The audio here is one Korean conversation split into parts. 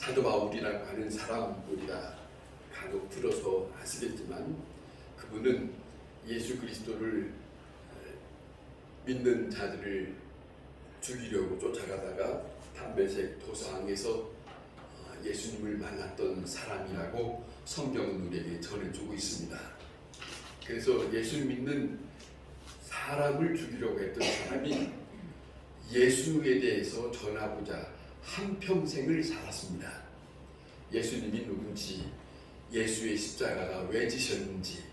사도 바울이라고 하는 사람 우리가 간혹 들어서 아시겠지만 그분은 예수 그리스도를 믿는 자들을 죽이려고 쫓아가다가 담메색 도상에서 예수님을 만났던 사람이라고 성경은 우리에게 전해주고 있습니다. 그래서 예수 믿는 사람을 죽이려고 했던 사람이 예수에 대해서 전하고자 한평생을 살았습니다. 예수님이 누군지, 예수의 십자가가 왜 지셨는지,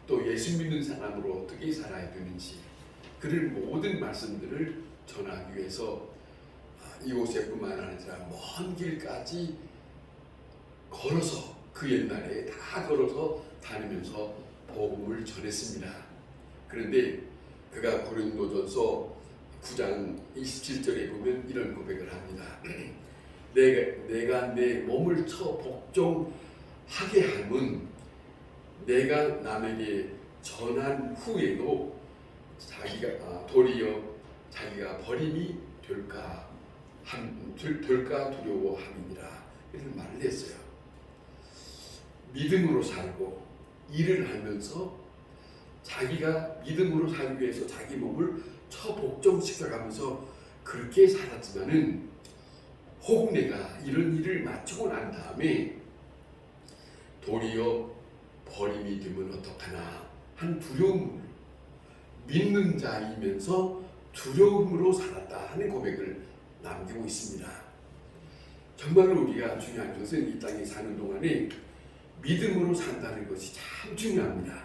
또 예수 믿는 사람으로 어떻게 살아야 되는지 그런 모든 말씀들을 전하기 위해서 이곳에뿐만 아니라 먼 길까지 걸어서 그 옛날에 다 걸어서 다니면서 복음을 전했습니다. 그런데 그가 고린도전서 9장 27절에 보면 이런 고백을 합니다. 내가 내 몸을 쳐 복종하게 함은 내가 남에게 전한 후에도 도리어 자기가 버림이 될까 두려워함이니라 이런 말을 했어요. 믿음으로 살고 일을 하면서 자기가 믿음으로 살기 위해서 자기 몸을 처복종시켜가면서 그렇게 살았지만은 혹 내가 이런 일을 마치고 난 다음에 도리어 버림이 되면 어떡하나 한 두려움을 믿는 자이면서 두려움으로 살았다 하는 고백을 남기고 있습니다. 정말로 우리가 중요한 것은 이 땅에 사는 동안에 믿음으로 산다는 것이 참 중요합니다.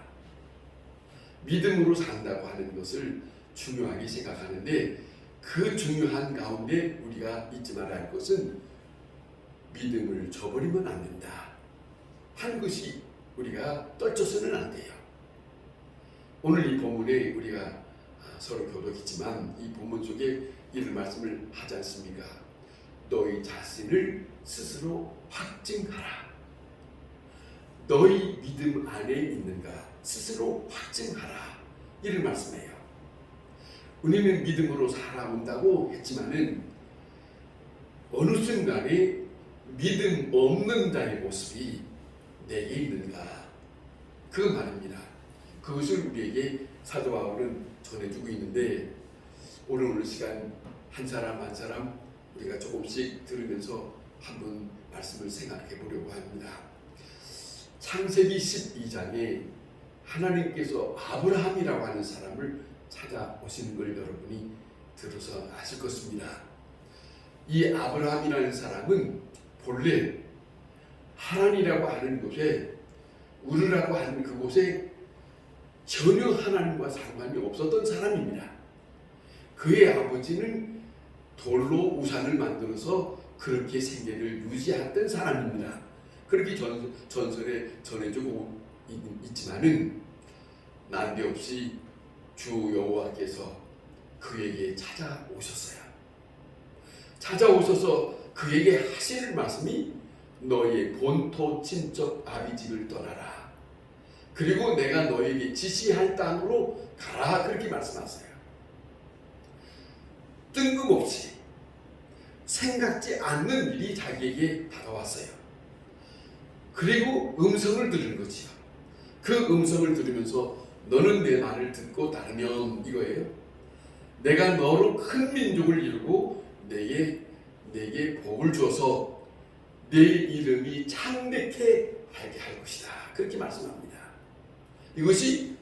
믿음으로 산다고 하는 것을 중요하게 생각하는데 그 중요한 가운데 우리가 잊지 말아야 할 것은 믿음을 저버리면 안 된다 하는 것이 우리가 떨쳐서는 안 돼요. 오늘 이 본문에 우리가 서로 교독했지만 이 본문 속에 이런 말씀을 하지 않습니까? 너희 자신을 스스로 확증하라. 너희 믿음 안에 있는가 스스로 확증하라. 이런 말씀이에요. 우리는 믿음으로 살아온다고 했지만은 어느 순간에 믿음 없는 자의 모습이 내게 있는가 그 말입니다. 그것을 우리에게 사도 바울은 전해주고 있는데 오늘 시간 한 사람 한 사람 우리가 조금씩 들으면서 한번 말씀을 생각해 보려고 합니다. 창세기 12장에 하나님께서 아브라함이라고 하는 사람을 찾아오시는 걸 여러분이 들어서 아실 것입니다. 이 아브라함이라는 사람은 본래 하란이라고 하는 곳에 우르라고 하는 그곳에 전혀 하나님과 상관이 없었던 사람입니다. 그의 아버지는 돌로 우상을 만들어서 그렇게 생계를 유지했던 사람입니다. 그렇게 전설에 전해주고 있지만은 난데없이 주 여호와께서 그에게 찾아오셨어요. 찾아오셔서 그에게 하실 말씀이 너의 본토 친척 아비집을 떠나라. 그리고 내가 너에게 지시할 땅으로 가라. 그렇게 말씀하세요. 뜬금없이 생각지 않는 일이 자기에게 다가왔어요. 그리고 음성을 들은 거지요. 그 음성을 들으면서 너는 내 말을 듣고 따르면 이거예요. 내가 너로 큰 민족을 이루고 내게 복을 주어서 내 이름이 창대케 하게 할 것이다. 그렇게 말씀합니다. 이것이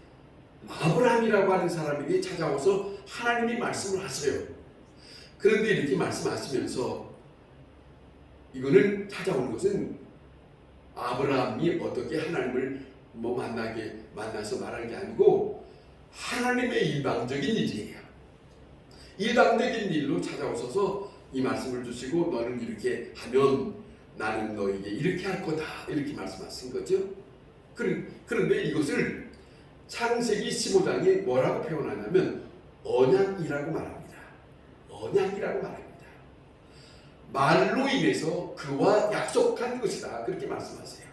아브라함이라고 하는 사람에게 찾아와서 하나님이 말씀을 하세요. 그런데 이렇게 말씀하시면서 이거는 찾아오는 것은 아브라함이 어떻게 하나님을 만나서 말하는 게 아니고 하나님의 일방적인 일이에요. 일방적인 일로 찾아오셔서 이 말씀을 주시고 너는 이렇게 하면 나는 너에게 이렇게 할 거다. 이렇게 말씀하신 거죠. 그런데 이것을 창세기 15장에 뭐라고 표현하냐면 언약이라고 말합니다. 언약이라고 말합니다. 말로 인해서 그와 약속한 것이다. 그렇게 말씀하세요.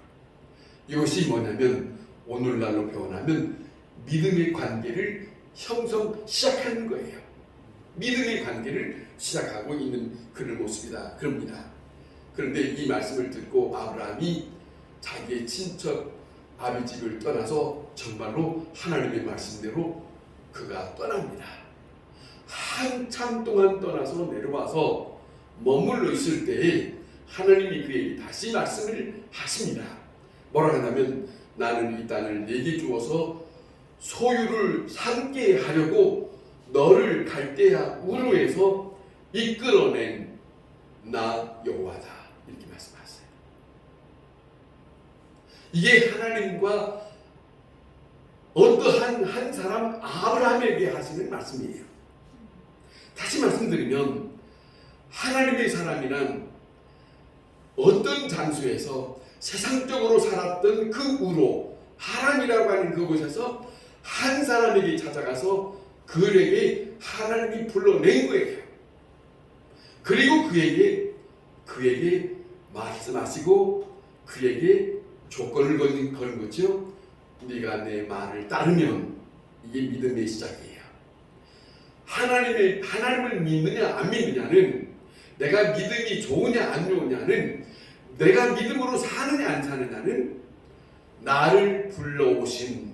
이것이 뭐냐면 오늘날로 표현하면 믿음의 관계를 시작하는 거예요. 믿음의 관계를 시작하고 있는 그런 모습이다. 그럽니다. 그런데 이 말씀을 듣고 아브라함이 자기의 친척 아비 집을 떠나서 정말로 하나님의 말씀대로 그가 떠납니다. 한참 동안 떠나서 내려와서 머물러 있을 때에 하나님이 그에게 다시 말씀을 하십니다. 뭐라 하냐면 나는 이 땅을 내게 주어서 소유를 삼게 하려고 너를 갈대아 우르에서 이끌어낸 나 여호와다, 이렇게 말씀하세요. 이게 하나님과 어떠한 한 사람 아브라함에게 하시는 말씀이에요. 다시 말씀드리면 하나님의 사람이란 어떤 장소에서 세상적으로 살았던 그 우로 하란이라고 하는 그곳에서 한 사람에게 찾아가서 그에게 하나님이 불러낸 거예요. 그리고 그에게 말씀하시고 그에게 조건을 거는 거죠. 네가 내 말을 따르면 이게 믿음의 시작이에요. 하나님을 믿느냐 안 믿느냐는, 내가 믿음이 좋으냐 안 좋으냐는, 내가 믿음으로 사느냐 안 사느냐는 나를 불러오신,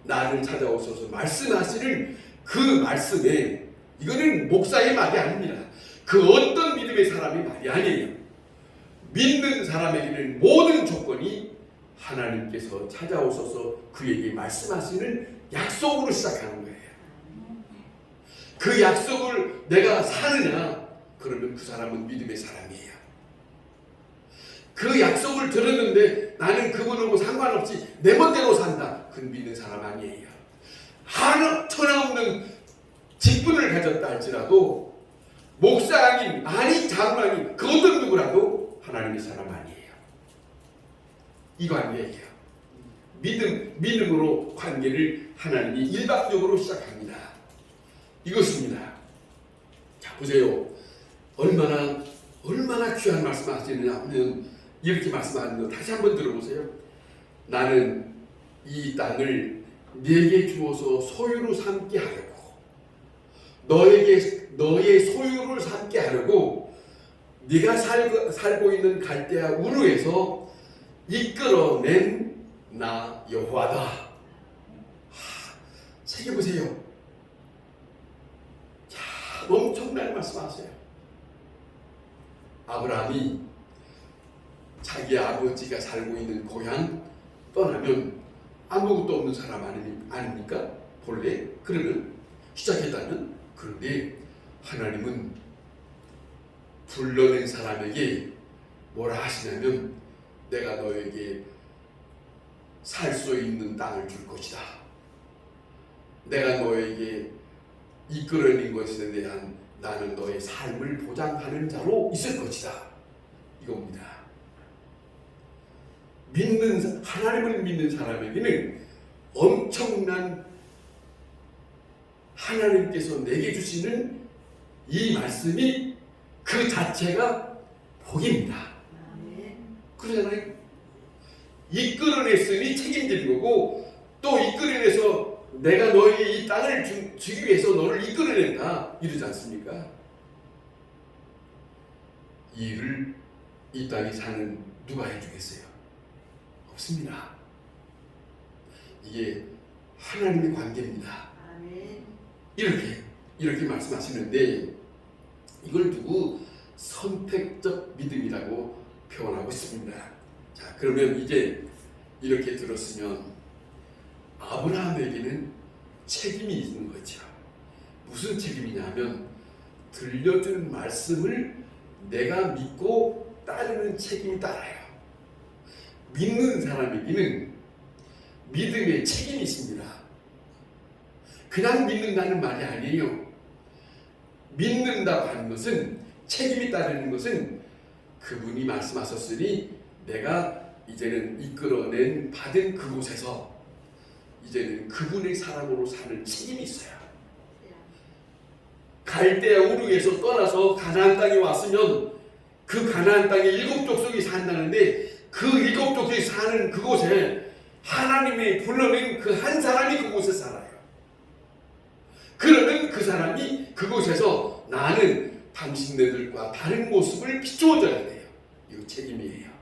나를 찾아오셔서 말씀하시는 그 말씀에, 이거는 목사의 말이 아닙니다. 그 어떤 믿음의 사람의 말이 아니에요. 믿는 사람에게는 모든 조건이 하나님께서 찾아오셔서 그에게 말씀하시는 약속으로 시작하는 거예요. 그 약속을 내가 사느냐, 그러면 그 사람은 믿음의 사람이에요. 그 약속을 들었는데 나는 그분하고 상관없이 내 멋대로 산다, 그건 믿는 사람 아니에요. 하나 천하없는 직분을 가졌다 할지라도 목사 아니 장로아니 그 어떤 누구라도 하나님의 사람 아니에요. 이 관계예요. 믿음으로 관계를 하나님이 일방적으로 시작합니다. 이것입니다. 자, 보세요. 얼마나 귀한 말씀 하시느냐 하면 이렇게 말씀하는 거 다시 한번 들어보세요. 나는 이 땅을 네게 주어서 소유로 삼게 하려고, 너의 소유를 삼게 하려고 네가 살고 있는 갈대아 우르에서 이끌어낸 나 여호와다. 새겨보세요. 참 엄청난 말씀하세요. 아브라함이 자기 아버지가 살고 있는 고향 떠나면 아무것도 없는 사람 아닙니까? 본래 그러면 시작했다면. 그런데 하나님은 불러낸 사람에게 뭐라 하시냐면 내가 너에게 살 수 있는 땅을 줄 것이다. 내가 너에게 이끌어낸 것에 대한 나는 너의 삶을 보장하는 자로 있을 것이다, 이겁니다. 하나님을 믿는 사람에게는 엄청난 하나님께서 내게 주시는 이 말씀이 그 자체가 복입니다. 그러잖아요. 이끌어냈으니 책임지는 거고, 또 이끌어내서 내가 너에게 이 땅을 주기 위해서 너를 이끌어낸다 이러지 않습니까? 이 일을 이 땅에 사는 누가 해주겠어요? 없습니다. 이게 하나님의 관계입니다. 이렇게 말씀하시는데 이걸 두고 선택적 믿음이라고 표현하고 있습니다. 자, 그러면 이제 이렇게 들었으면 아브라함에게는 책임이 있는 거죠. 무슨 책임이냐면 들려준 말씀을 내가 믿고 따르는 책임이 따라요. 믿는 사람에게는 믿음의 책임이 있습니다. 그냥 믿는다는 말이 아니에요. 믿는다고 하는 것은, 책임이 따르는 것은 그분이 말씀하셨으니 내가 이제는 이끌어낸 받은 그곳에서 이제는 그분의 사람으로 사는 책임이 있어요. 갈대아 우르에서 떠나서 가나안 땅에 왔으면 그 가나안 땅에 7 족속이 산다는데 그 7 족속이 사는 그곳에 하나님이 불러낸 그 한 사람이 그곳에 살아요. 그러면 그 사람이 그곳에서 나는 당신네들과 다른 모습을 비추어줘야 돼요. 이거 책임이에요.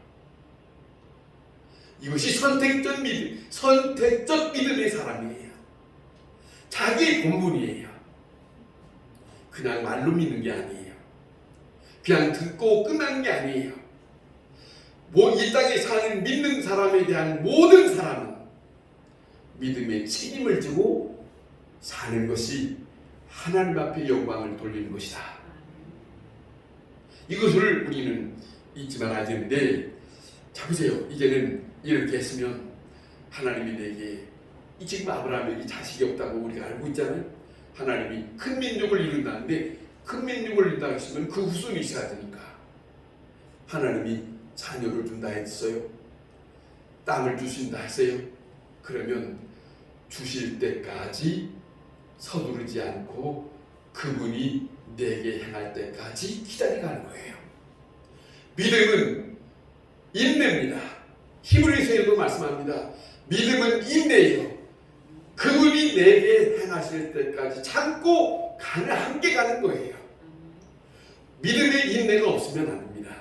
이것이 선택적 믿음의 사람이에요. 자기의 본분이에요. 그냥 말로 믿는 게 아니에요. 그냥 듣고 끝나는 게 아니에요. 이 땅에 사는 믿는 사람에 대한 모든 사람은 믿음의 책임을 지고 사는 것이 하나님 앞에 영광을 돌리는 것이다. 이것을 우리는 잊지 말아야 되는데, 자 보세요. 이제는 이렇게 했으면 하나님이 내게, 지금 아브라함에게 자식이 없다고 우리가 알고 있잖아요. 하나님이 큰 민족을 이룬다는데 큰 민족을 이룬다 했으면 그 후손이 있어야 되니까 하나님이 자녀를 준다 했어요. 땅을 주신다 했어요. 그러면 주실 때까지 서두르지 않고 그분이 내게 행할 때까지 기다려가는 거예요. 믿음은 인내입니다. 히브리서에도 말씀합니다. 믿음은 인내예요. 그분이 내게 행하실 때까지 참고 함께 가는 거예요. 믿음의 인내가 없으면 안 됩니다.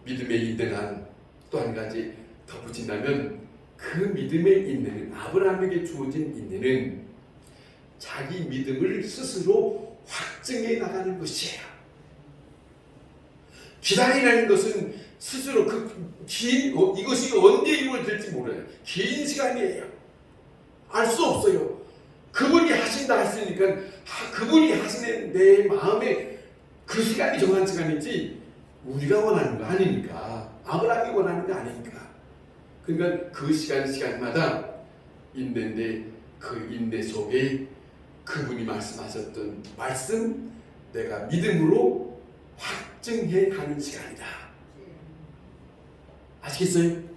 믿음의 인내가 또 한 가지 덧붙인다면 그 믿음의 인내는, 아브라함에게 주어진 인내는 자기 믿음을 스스로 확증해 나가는 것이에요. 기다리라는 것은 스스로 이것이 언제 이루어질지 몰라요. 긴 시간이에요. 알 수 없어요. 그분이 하신다 했으니까 그분이 하시는 내 마음에 그 시간이 정한 시간이지 우리가 원하는 거 아니니까, 아브라함이 원하는 거 아니니까. 그러니까 그 시간마다 인내인데 그 인내 속에 그분이 말씀하셨던 말씀 내가 믿음으로 확증해 가는 시간이다. 아시겠어요?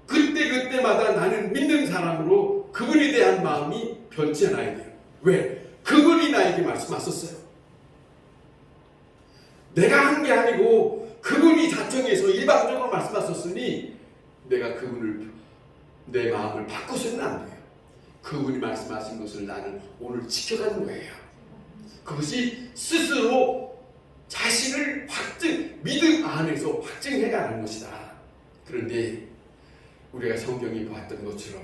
그때마다 나는 믿는 사람으로 그분에 대한 마음이 변치 않아야 돼요. 왜? 그분이 나에게 말씀하셨어요. 내가 한 게 아니고 그분이 자청해서 일방적으로 말씀하셨으니 내가 그분을, 내 마음을 바꿔서는 안 돼요. 그분이 말씀하신 것을 나는 오늘 지켜가는 거예요. 그것이 스스로 자신을 믿음 안에서 확증해가는 것이다. 그런데 우리가 성경이 봤던 것처럼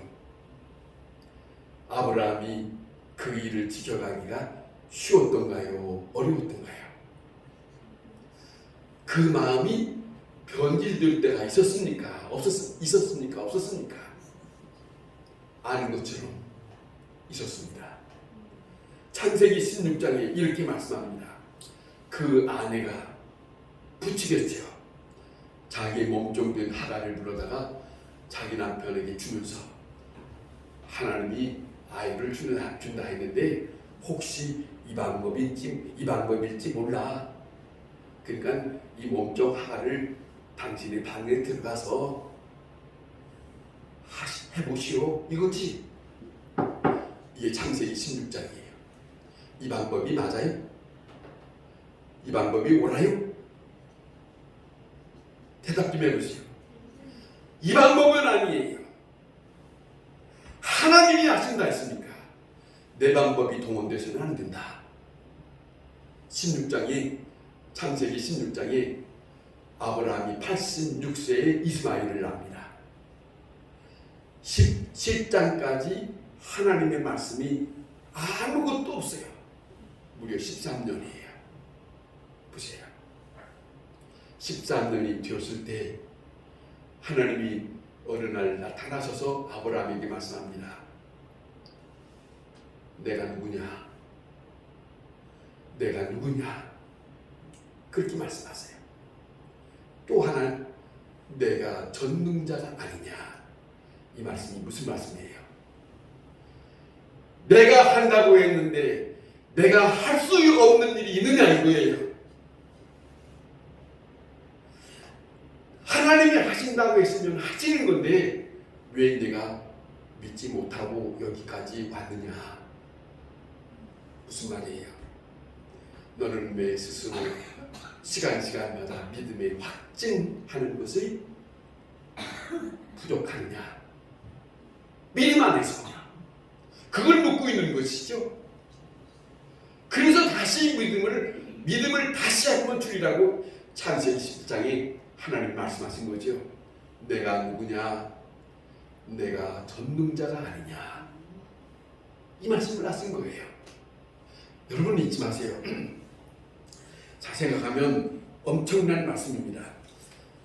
아브라함이 그 일을 지켜가기가 쉬웠던가요? 어려웠던가요? 그 마음이 변질될 때가 있었습니까? 없었습니까? 아는 것처럼 있었습니다. 창세기 16장에 이렇게 말씀합니다. 그 아내가 부치겠죠. 자기 몸종 된 하갈을 불러다가 자기 남편에게 주면서 하나님이 아이를 준다 했는데 혹시 이 방법일지 몰라. 그러니까 이 몸종 하갈을 당신의 방에 들어가서 해보시오. 이거지. 이게 창세기 16장이에요. 이 방법이 맞아요? 이 방법이 옳아요? 대답 좀 해보시오. 이 방법은 아니에요. 하나님이 하신다 했으니까 내 방법이 동원돼서는 안 된다. 창세기 16장에 아브라함이 86세에 이스마엘을 낳습니다. 17장까지 하나님의 말씀이 아무것도 없어요. 무려 13년이에요. 보세요. 13년이 되었을 때 하나님이 어느 날 나타나셔서 아브라함에게 말씀합니다. 내가 누구냐? 내가 누구냐? 그렇게 말씀하세요. 또 하나, 내가 전능자가 아니냐? 이 말씀이 무슨 말씀이에요? 내가 한다고 했는데 내가 할 수 없는 일이 있느냐 이거예요. 하나님이 하신다고 했으면 하시는 건데 왜 내가 믿지 못하고 여기까지 왔느냐? 무슨 말이에요? 너는 왜 스스로 시간마다 믿음에 확증하는 것이 부족하느냐? 믿음 안에서 그걸 묻고 있는 것이죠. 그래서 다시 믿음을 다시 한번 주리라고 창세기 10장에 하나님 말씀하신 거죠. 내가 누구냐? 내가 전능자가 아니냐? 이 말씀을 하신 거예요. 여러분 잊지 마세요. 자, 생각하면 엄청난 말씀입니다.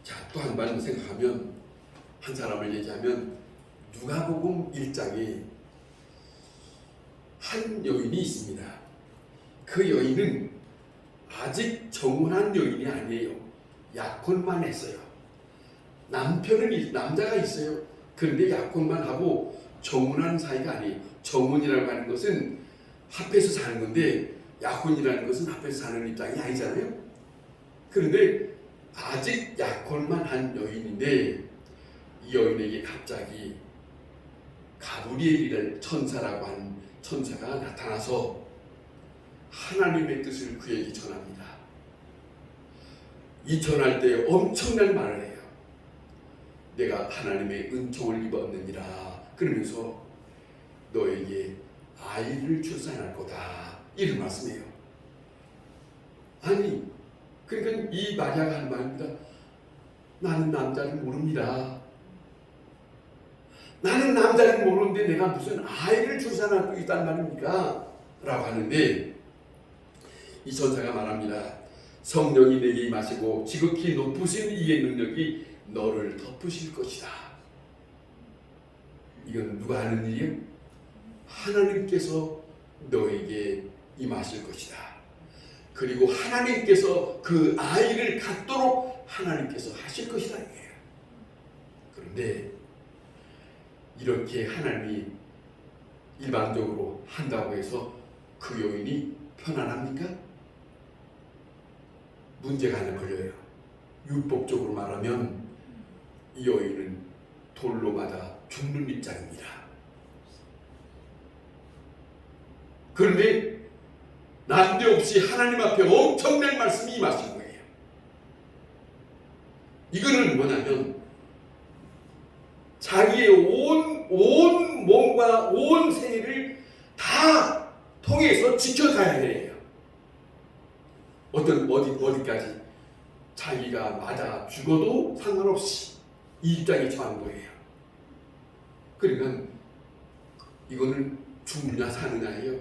자, 또 한 번 생각하면, 한 사람을 얘기하면 누가복음 1장에 한 여인이 있습니다. 그 여인은 아직 정혼한 여인이 아니에요. 약혼만 했어요. 남자가 있어요. 그런데 약혼만 하고 정혼한 사이가 아니에요. 정혼이라고 하는 것은 합해서 사는 건데, 약혼이라는 것은 합해서 사는 입장이 아니잖아요. 그런데 아직 약혼만 한 여인인데, 이 여인에게 갑자기 가브리엘이라는 천사라고 하는 천사가 나타나서 하나님의 뜻을 그에게 전합니다. 이 전할 때 엄청난 말을 해요. 내가 하나님의 은총을 입었느니라. 그러면서 너에게 아이를 출산할 거다. 이런 말씀이에요. 아니, 그러니까 이 마리아가 하는 말입니다. 나는 남자를 모릅니다. 나는 남자를 모르는데 내가 무슨 아이를 출산할 수 있단 말입니까? 라고 하는데, 이 천사가 말합니다. 성령이 내게 임하시고 지극히 높으신 이의 능력이 너를 덮으실 것이다. 이건 누가 하는 일이에요? 하나님께서 너에게 임하실 것이다. 그리고 하나님께서 그 아이를 갖도록 하나님께서 하실 것이다. 이거예요. 그런데 이렇게 하나님이 일반적으로 한다고 해서 그 여인이 편안합니까? 문제가 하나 걸려요. 율법적으로 말하면 이 여인은 돌로 맞아 죽는 입장입니다. 그런데 난데없이 하나님 앞에 엄청난 말씀이 임하신 거예요. 이거는 뭐냐면 자기의 온 몸과 온 생애를 다 통해서 지켜가야 해요. 어디까지? 자기가 맞아 죽어도 상관없이 이 입장에 처한 거예요. 그러니까 이거는 죽느냐 사느냐예요.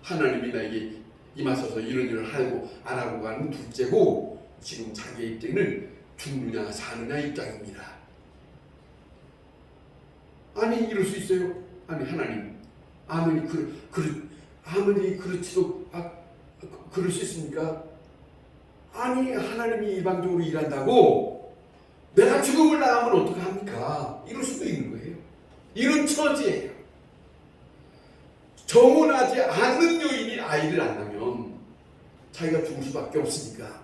하나님이 나에게 임하셔서 이런 일을 하고 안 하고 가는 둘째고, 지금 자기의 입장은 죽느냐 사느냐 입장입니다. 아니 이럴 수 있어요? 아니 하나님 아무리 아무리 그렇지도 그럴 수 있습니까? 아니 하나님이 일방적으로 일한다고 내가 죽음을 당하면 어떡합니까? 이럴 수도 있는 거예요. 이런 처지예요. 정혼하지 않는 여인이 아이를 안 낳으면 자기가 죽을 수밖에 없으니까.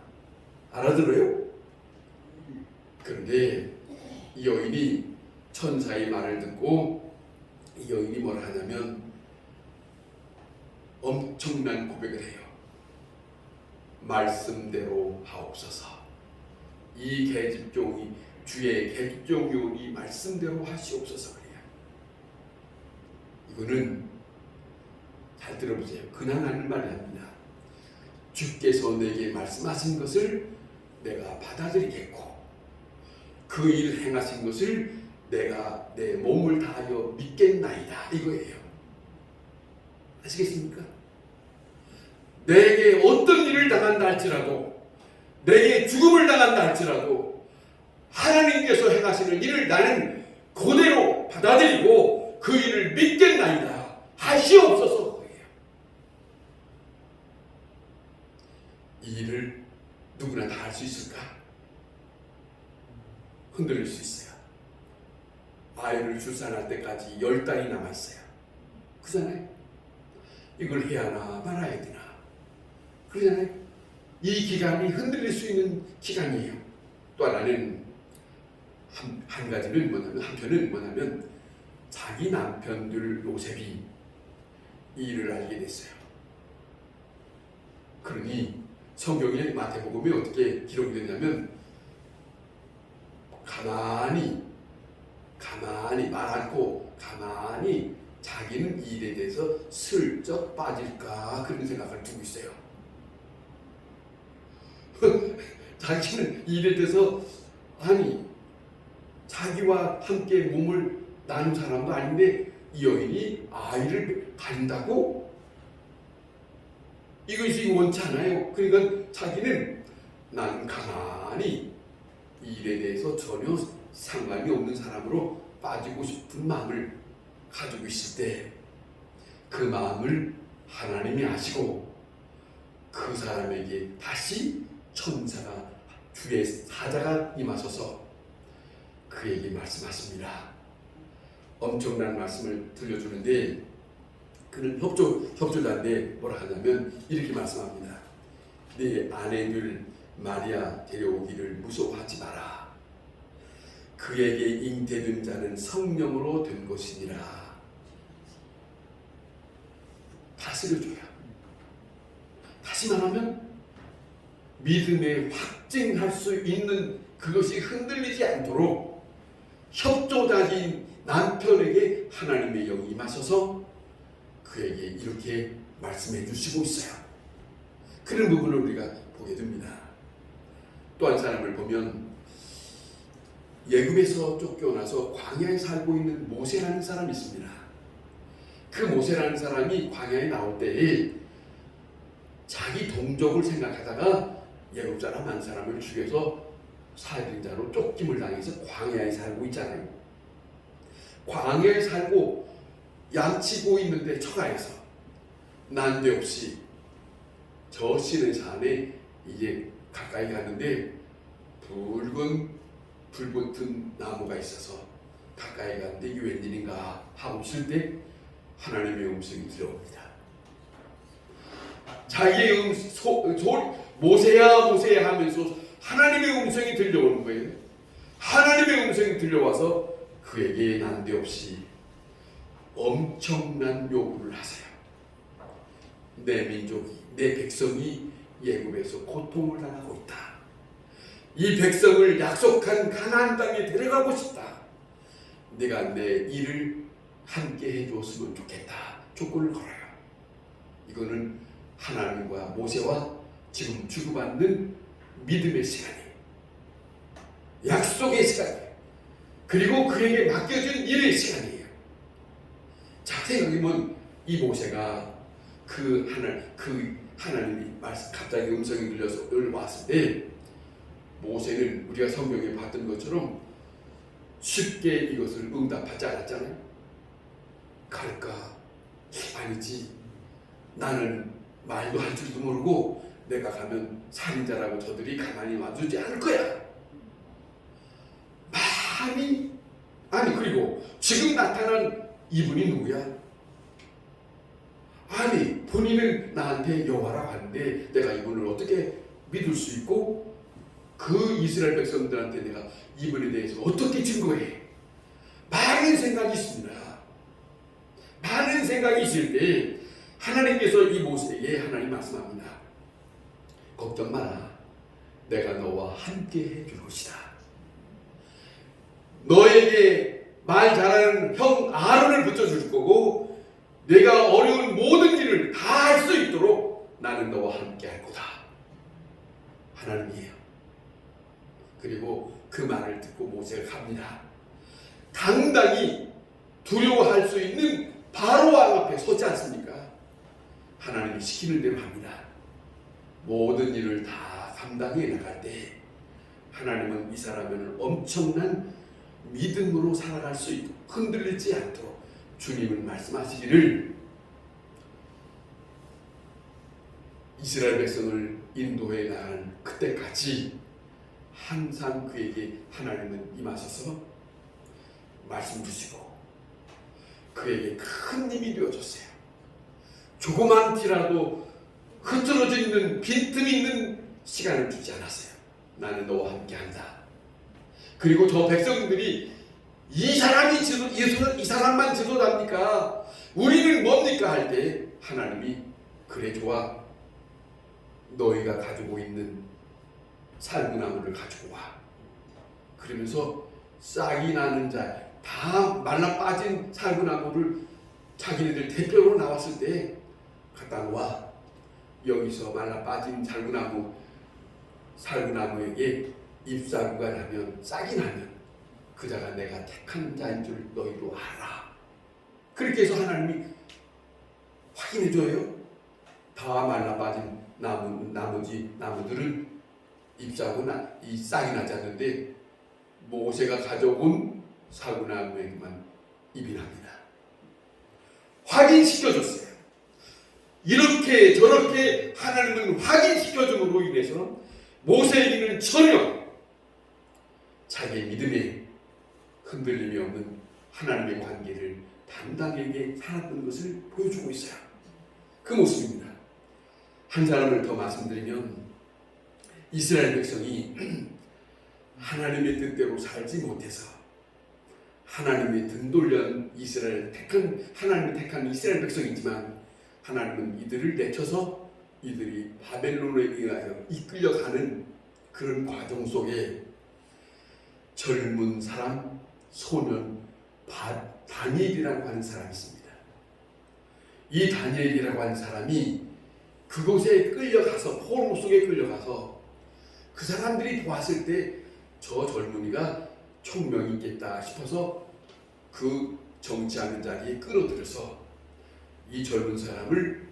알아들어요? 그런데 이 여인이 천사의 말을 듣고, 이 여인이 뭘 하냐면 엄청난 고백을 해요. 말씀대로 하옵소서. 이 계집종이 주의 계집종이오니 말씀대로 하시옵소서. 그래요. 이거는 잘 들어보세요. 그냥 하는 말이 아닙니다. 주께서 내게 말씀하신 것을 내가 받아들이겠고, 그 일 행하신 것을 내가 내 몸을 다하여 믿겠나이다. 이거예요. 아시겠습니까? 내게 어떤 일을 당한다 할지라도, 내게 죽음을 당한다 할지라도 하나님께서 행하시는 일을 나는 그대로 받아들이고 그 일을 믿겠나이다. 하시옵소서. 거예요. 이 일을 누구나 다 할 수 있을까? 흔들릴 수 있어요. 아이를 출산할 때까지 10달이 남아있어요. 그잖아요. 이걸 해야 하나 말아야 되나. 그러잖아요. 이 기간이 흔들릴 수 있는 기간이에요. 또 하나는 한 가지는 뭐냐면, 한편은 뭐냐면 자기 남편들 요셉이 이 일을 알게 됐어요. 그러니 성경에 마태복음에 어떻게 기록이 됐냐면, 가만히 말 않고 가만히 자기는 이 일에 대해서 슬쩍 빠질까 그런 생각을 두고 있어요. 자기는 일에 대해서 아니 자기와 함께 몸을 나눈 사람도 아닌데 이 여인이 아이를 가진다고? 이것이 원치 않아요. 그러니까 자기는 나는 가만히 이 일에 대해서 전혀 상관이 없는 사람으로 빠지고 싶은 마음을 가지고 있을 때 그 마음을 하나님이 아시고 그 사람에게 다시 천사가 주의 사자가 임하셔서 그에게 말씀하십니다. 엄청난 말씀을 들려주는데 그는 협조자인데 뭐라 하냐면 이렇게 말씀합니다. 네 아내들 마리아 데려오기를 무서워하지 마라. 그에게 잉태된 자는 성령으로 된 것이니라. 다스려줘야. 다시 말하면 믿음에 확증할 수 있는 그것이 흔들리지 않도록 협조자인 남편에게 하나님의 영이 임하셔서 그에게 이렇게 말씀해 주시고 있어요. 그런 부분을 우리가 보게 됩니다. 또 한 사람을 보면 애굽에서 쫓겨나서 광야에 살고 있는 모세라는 사람이 있습니다. 그 모세라는 사람이 광야에 나올 때에 자기 동족을 생각하다가 애굽 사람 한 사람을 죽여서 살인자로 쫓김을 당해서 광야에 살고 있잖아요. 광야에 살고 양치고 있는데 처가에서 난데없이 저 시내 산에 이제 가까이 갔는데 붉은 불 붙은 나무가 있어서 가까이 갔는데 이게 웬일인가 하고 있을 때 하나님의 음성이 들려옵니다. 자기의 모세야 모세야 하면서 하나님의 음성이 들려오는 거예요. 하나님의 음성이 들려와서 그에게 난데없이 엄청난 요구를 하세요. 내 민족이, 내 백성이 애굽에서 고통을 당하고 있다. 이 백성을 약속한 가나안 땅에 데려가고 싶다. 네가 내 일을 함께 해주었으면 좋겠다. 조건을 걸어요. 이거는 하나님과 모세와 지금 주고받는 믿음의 시간이에요. 약속의 시간이에요. 그리고 그에게 맡겨진 일의 시간이에요. 자, 생각해보면 이 모세가 하나님이 갑자기 음성이 들려서 왔을 때 모세는 우리가 성경에 봤던 것처럼 쉽게 이것을 응답하지 않았잖아요. 갈까? 아니지. 나는 말도 할 줄도 모르고 내가 가면 살인자라고 저들이 가만히 놔두지 않을 거야. 아니 그리고 지금 나타난 이분이 누구야? 아니 본인은 나한테 여호와라고 하는데 내가 이분을 어떻게 믿을 수 있고 그 이스라엘 백성들한테 내가 이분에 대해서 어떻게 증거해? 많은 생각이 있습니다. 많은 생각이 있을 때 하나님께서 이 모세에게 하나님 말씀합니다. 걱정 마라. 내가 너와 함께 해줄 것이다. 너에게 말 잘하는 형 아론을 붙여줄 거고 내가 어려운 모든 일을 다 할 수 있도록 나는 너와 함께 할 거다. 하나님이에요. 그리고 그 말을 듣고 모세가 갑니다. 당당히 두려워할 수 있는 바로 왕 앞에 서지 않습니까? 하나님이 시키는 대로 합니다. 모든 일을 다 감당해 나갈 때 하나님은 이 사람을 엄청난 믿음으로 살아갈 수 있도록 흔들리지 않도록 주님은 말씀하시기를 이스라엘 백성을 인도해 나갈 그때까지 항상 그에게 하나님은 임하셔서 말씀 주시고 그에게 큰 힘이 되어줬어요. 조그만 티라도 흐트러져 있는 빈틈이 있는 시간을 주지 않았어요. 나는 너와 함께 한다. 그리고 저 백성들이 이 사람만 지도자입니까? 우리는 뭡니까? 할 때 하나님이 그래 좋아. 너희가 가지고 있는 살구나무를 가지고 와. 그러면서 싹이 나는 자, 다 말라 빠진 살구나무를 자기네들 대표로 나왔을 때 갖다 놓아. 여기서 말라 빠진 살구나무 살구나무에게 잎사구가 나면 싹이 나면 그 자가 내가 택한 자인 줄 너희도 알아. 그렇게 해서 하나님이 확인해줘요. 다 말라빠진 나머지 나무들은 잎사구나 이 싹이 나지 않는데 모세가 가져온 사구나무에만 잎이 납니다. 확인시켜줬어요. 이렇게 저렇게 하나님은 확인시켜줌으로 인해서 모세에게는 전혀 자기의 믿음에 흔들림이 없는 하나님의 관계를 당당하게 살았던 것을 보여주고 있어요. 그 모습입니다. 한 사람을 더 말씀드리면 이스라엘 백성이 하나님의 뜻대로 살지 못해서 하나님의 등 돌려 하나님이 택한 이스라엘 백성이지만 하나님은 이들을 내쳐서 이들이 바벨론에 의하여 이끌려가는 그런 과정 속에 젊은 사람, 소년 다니엘이라고 하는 사람이 있습니다. 이 다니엘이라고 하는 사람이 그곳에 끌려가서 포로 속에 끌려가서 그 사람들이 보았을 때 저 젊은이가 총명이 있겠다 싶어서 그 정치하는 자리에 끌어들여서 이 젊은 사람을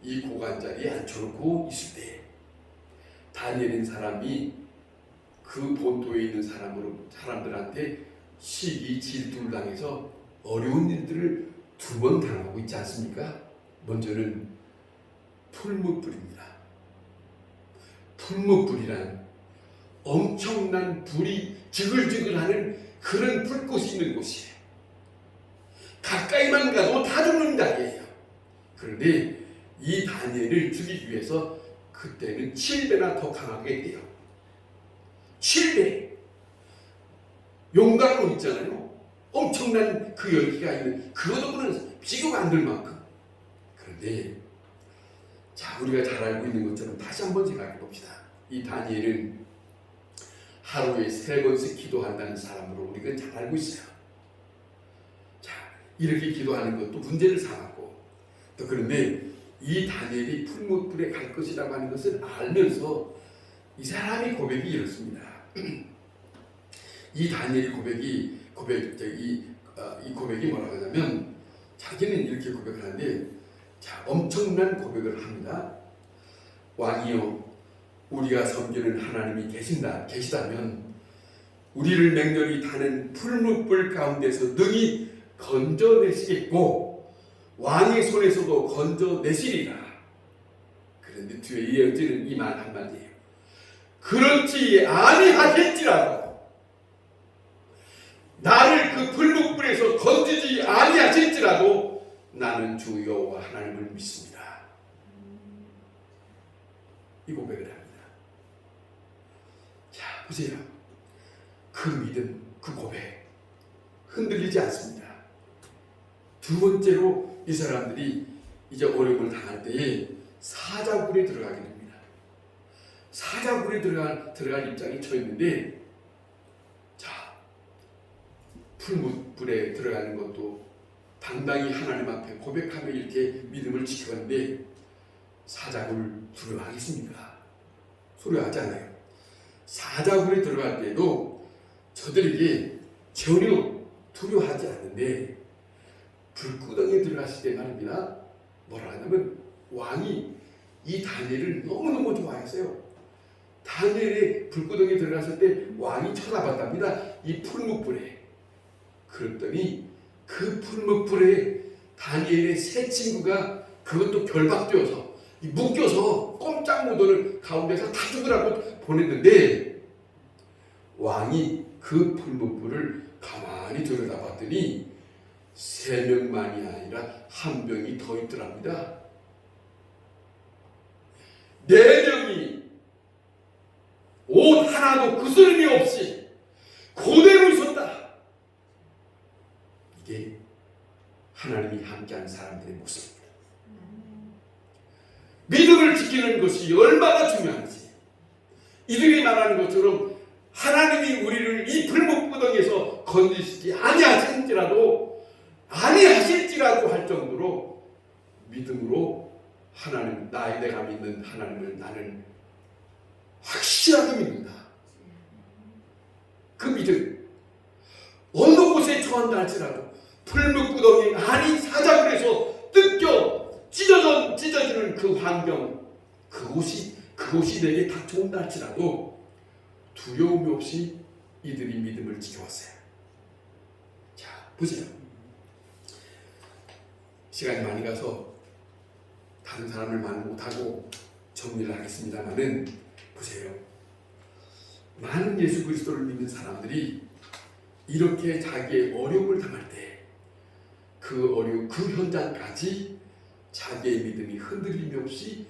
이 고관 자리에 앉혀놓고 있을 때 다니엘인 사람이 그 본토에 있는 사람들한테 시기 질투를 당해서 어려운 일들을 두 번 당하고 있지 않습니까? 먼저는 풀무불입니다. 풀무불이란 엄청난 불이 지글지글하는 그런 불꽃이 있는 곳이에요. 가까이만 가도 다 죽는 자리예요. 그런데 이 다니엘을 죽이기 위해서 그때는 7배나 더 강하게 돼요. 7배. 용광로 있잖아요. 엄청난 그 열기가 있는 그것하고는 비교가 안 될 만큼. 그런데 자, 우리가 잘 알고 있는 것처럼 다시 한번 생각해 봅시다. 이 다니엘은 하루에 3번씩 기도한다는 사람으로 우리가 잘 알고 있어요. 자, 이렇게 기도하는 것도 문제를 삼았고 또 그런데 이 다니엘이 풀무불에 갈 것이라고 하는 것을 알면서 이 사람의 고백이 이렇습니다. 이 다니엘의 고백이 뭐라고 하냐면 자기는 이렇게 고백을 하는데 자, 엄청난 고백을 합니다. 왕이여, 우리가 섬기는 하나님이 계시다면 우리를 맹렬히 타는 풀무불 가운데서 능히 건져내시겠고 왕의 손에서도 건져내시리라. 그런데 뒤에 이어지는 이 말 한마디예요. 그렇지 아니하겠지라도 나를 그 풀무불에서 건지지 아니하실지라도 나는 주 여호와 하나님을 믿습니다. 이 고백을 합니다. 자, 보세요. 그 믿음, 그 고백 흔들리지 않습니다. 두 번째로 이 사람들이 이제 어려움을 당할 때에 사자굴에 들어가게 됩니다. 사자굴에 들어갈 입장이 처했는데 자, 풀무불에 들어가는 것도 당당히 하나님 앞에 고백하며 이렇게 믿음을 지켜가는데 사자굴 두려워하겠습니까? 두려워하지 않아요. 사자굴에 들어갈 때도 저들에게 전혀 두려워하지 않는데 불구덩이에 들어갔을 때 말입니다. 뭐라 하냐면 왕이 이 다니엘을 너무너무 좋아했어요. 다니엘이 불구덩이에 들어갔을 때 왕이 쳐다봤답니다. 이 풀무불에. 그랬더니 그 풀무불에 다니엘의 세 친구가 그것도 결박되어서 묶여서 꼼짝 못하는 가운데서 다 죽으라고 보냈는데 왕이 그 풀무불을 가만히 들여다봤더니 3명만이 아니라 1명이 더 있더랍니다. 4명이 옷 하나도 구스름이 없이 그대로 있었다. 이게 하나님이 함께한 사람들의 모습입니다. 믿음을 지키는 것이 얼마나 중요한지 이들이 말하는 것처럼 하나님이 우리를 이 불목구덩이에서 건지시지 아니하실지라도 할 정도로 믿음으로 하나님, 내가 믿는 하나님을 나는 확실하게 믿는다. 그 믿음, 어느 곳에 처한다 할지라도 풀무구덩이 안이 사자굴 해서 뜯겨 찢어지는 그 환경, 그곳이 내게 닥쳐온다 할지라도 두려움이 없이 이들이 믿음을 지켜왔어요. 자, 보세요. 시간이 많이 가서 다른 사람을 말 못하고 정리를 하겠습니다만은, 보세요. 많은 예수 그리스도를 믿는 사람들이 이렇게 자기의 어려움을 당할 때 그 어려움, 그 현장까지 자기의 믿음이 흔들림이 없이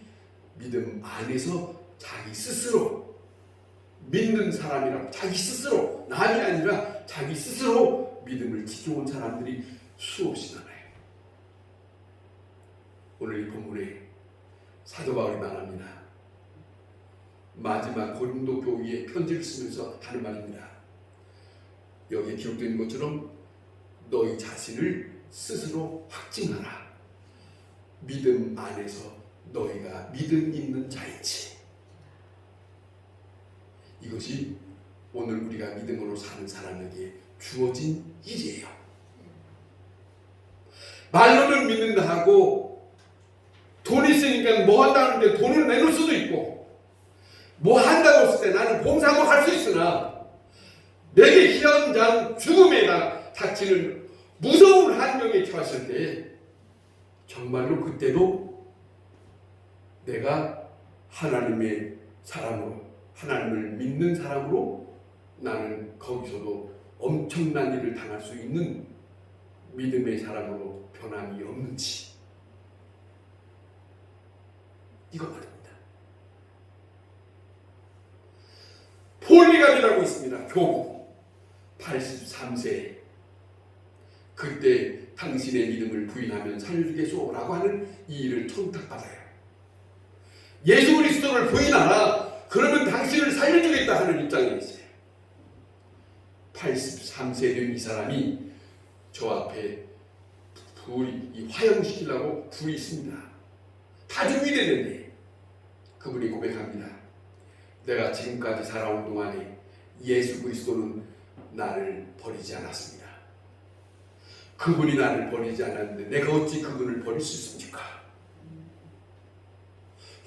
믿음 안에서 자기 스스로 믿는 사람이라고, 자기 스스로, 남이 아니라 자기 스스로 믿음을 지켜온 사람들이 수없이 많아요. 오늘 이 본문에 사도 바울이 말합니다. 마지막 고린도 교회에 편지를 쓰면서 하는 말입니다. 여기에 기록된 것처럼 너희 자신을 스스로 확증하라. 믿음 안에서 너희가 믿음 있는 자이지. 이것이 오늘 우리가 믿음으로 사는 사람에게 주어진 일이에요. 말로는 믿는다 하고 돈 있으니까 뭐 한다는데 돈을 내놓을 수도 있고, 뭐 한다고 했을 때 나는 봉사도 할 수 있으나 내게 현장 죽음에다 닥치는 무서운 환경에 처했을 때 정말로 그때도 내가 하나님의 사람으로, 하나님을 믿는 사람으로 나는 거기서도 엄청난 일을 당할 수 있는 믿음의 사람으로 변함이 없는지, 이거 말입니다. 폴리갑이라고 있습니다. 교부 83세. 그때 당신의 믿음을 부인하면 살려주겠소라고 하는 이 일을 청탁받아요. 예수 그리스도를 부인하라, 그러면 당신을 살려주겠다 하는 입장에 있어요. 83세 된 이 사람이 저 앞에 이 화형시키려고 불이 있습니다. 다 준비되는데 그분이 고백합니다. 내가 지금까지 살아온 동안에 예수 그리스도는 나를 버리지 않았습니다. 그분이 나를 버리지 않았는데 내가 어찌 그분을 버릴 수 있습니까?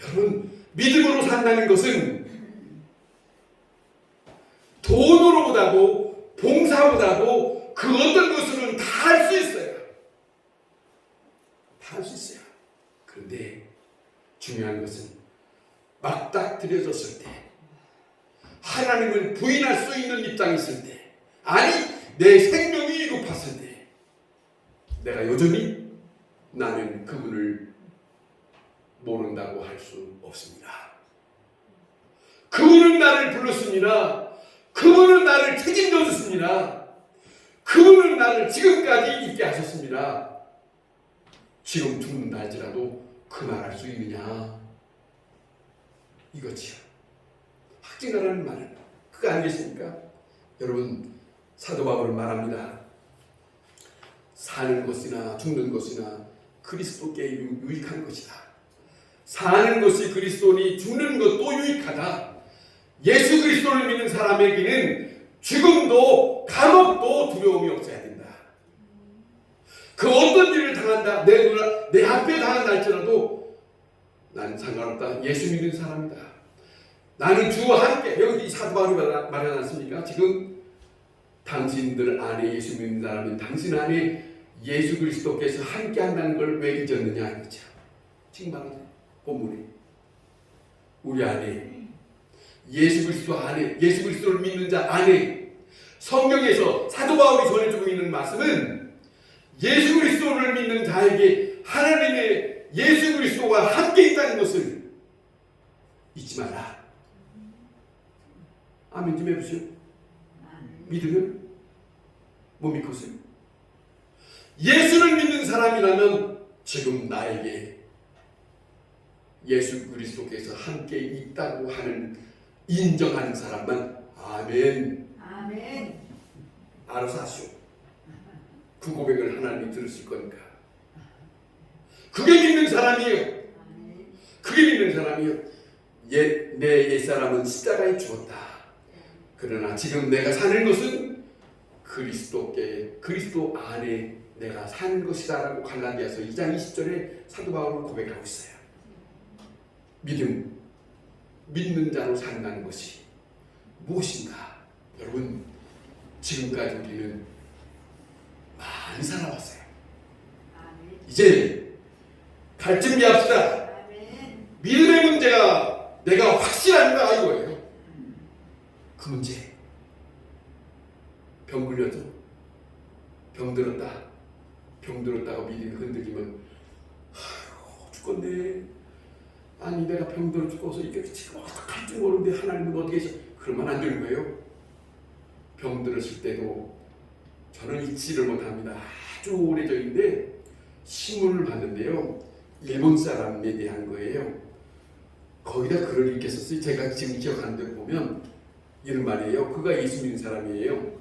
여러분, 믿음으로 산다는 것은 돈으로보다도 봉사보다도 그 어떤 것으로는 다 할 수 있어요. 다 할 수 있어요. 그런데 중요한 것은 맞닥뜨려졌을 때, 하나님을 부인할 수 있는 입장에 있을 때, 아니 내 생명이 위급했을 때 내가 여전히 나는 그분을 모른다고 할 수 없습니다. 그분은 나를 불렀습니다. 그분은 나를 책임져 줬습니다. 그분은 나를 지금까지 있게 하셨습니다. 지금 죽는다 할지라도 그 말 할 수 있느냐, 이거지요. 확증하라는 말은 그거 아니겠습니까? 여러분, 사도 바울은 말합니다. 사는 것이나 죽는 것이나 그리스도께 유익한 것이다. 사는 것이 그리스도니 죽는 것도 유익하다. 예수 그리스도를 믿는 사람에게는 죽음도 감옥도 두려움이 없어야 된다. 그 어떤 일을 당한다, 내 앞에 당한다 할지라도 나는 상관없다. 예수 믿는 사람이다. 나는 주와 함께, 여기 사도 바울이 말하지 않습니까? 지금 당신들 안에 예수 믿는 사람은 당신 안에 예수 그리스도께서 함께 한다는 걸 왜 잊었느냐 이거죠. 지금 말하죠. 본문에 우리 안에 예수 그리스도 안에, 예수 그리스도를 믿는 자 안에, 성경에서 사도 바울이 전해주고 있는 말씀은 예수 그리스도를 믿는 자에게 하나님의 예수 그리스도가 함께 있다는 것을 잊지 마라. 아멘 좀 해보시오. 믿으면 못 믿겠어요? 예수를 믿는 사람이라면 지금 나에게 예수 그리스도께서 함께 있다고 하는, 인정하는 사람만 아멘. 아멘. 알아서 하시오. 그 고백을 하나님이 들으실 거니까. 그게 믿는 사람이에요. 그게 믿는 사람이에요. 내 옛사람은 십자가에 죽었다. 그러나 지금 내가 사는 것은 그리스도 안에 내가 사는 것이다라고 갈라디아서 2장 20절에 사도 바울은 고백하고 있어요. 믿는 자로 산다는 것이 무엇인가? 여러분, 지금까지 우리는 많이 살아왔어요. 이제 갈 준비합시다. 믿음의 문제가 내가 확실한가 이거예요. 그 문제. 병 걸려서 병 들었다가 믿음이 흔들리면 죽겠네. 아니 내가 병들어 죽어서 이게 지금 어떡할 줄 모르는데 하나님은 어디 계셔? 그러면 안 되는 거예요. 병 들었을 때도 저는 잊지를 못합니다. 아주 오래전인데 신문을 봤는데요. 일본 사람에 대한 거예요. 거기다 글을 이렇게 썼어요. 제가 지금 기억하는 대로 보면 이런 말이에요. 그가 예수 믿는 사람이에요.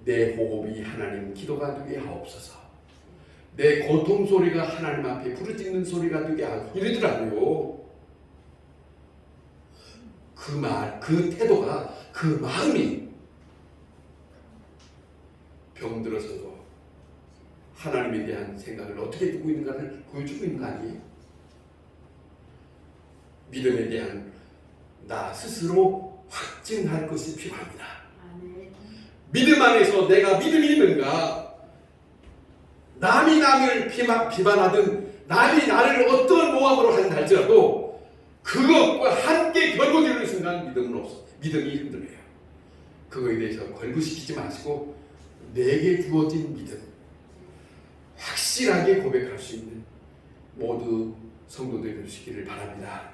내 호흡이 하나님 기도가 되게 하옵소서. 내 고통 소리가 하나님 앞에 부르짖는 소리가 되게 하옵소서. 이러더라고요. 그 말, 그 태도가, 그 마음이 병들어서도 하나님에 대한 생각을 어떻게 두고 있는가를 보여주고 있는 거 아니에요? 믿음에 대한 나 스스로 확증할 것이 필요합니다. 믿음 안에서 내가 믿음이 있는가? 남이 남을 비판하든 남이 나를 어떤 모함으로 한다 할지라도 그것과 함께 결부되는 순간 믿음은 없어. 믿음이 흔들려요. 그거에 대해서 걸부시키지 마시고 내게 주어진 믿음 확실하게 고백할 수 있는 모두 성도들 되시기를 바랍니다.